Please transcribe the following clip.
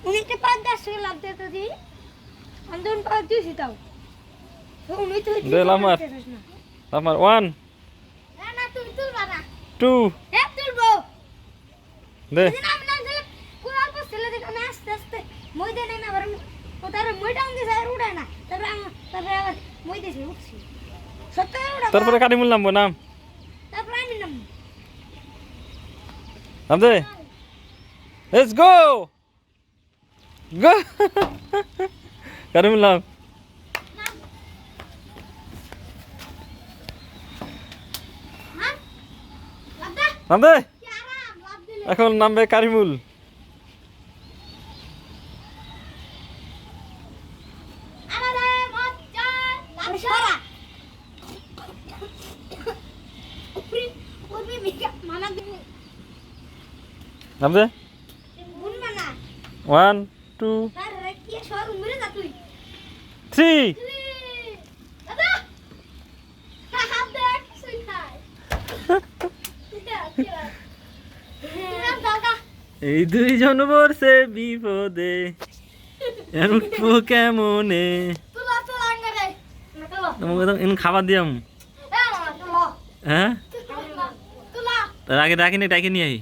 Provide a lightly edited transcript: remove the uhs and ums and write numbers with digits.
উনিকে ৫-১০ টাকা লাভ দিতে দি আন্দোলন পাওয়া দিয়েছি তাও তো উনি তো দে আমার 1 না না তুমি তুলবা না 2 এ তুলবো দে দিন আমি না দিলে কোরাল পছলে দেখে আমি আস্তে আস্তে মই দেই না আবার ওটার মইটা আনতে যায় উড়ায় না তারপরে আবার মই দেই উঠছি সত্য উড়া তারপরে কারিমুল নামবো নাম তারপরে আমি নাম দে লেটস গো গো কারিমুল নাম হ্যাঁ লাদা নাম দে কি আরাম লাভ দিলে এখন নামবে কারিমুল আমারে বাচ্চা লাভ সরা ওই মিকা মানা দিবি নাম দে গুন মানা 1 2 তার রে কি সর উমরে যা তুই 3 দাদা হাত দেখ সুই খাই তুই দাদা এই দুইজন পড়ছে বিপদে এর উঠবো কেমনে তুলা তুলা আঙ্গারে তুলা তোমাকে তো এন খাবার দিয়াম তুলা হ্যাঁ তুলা তার আগে ডাকিনি ডাকি নিয়ে আই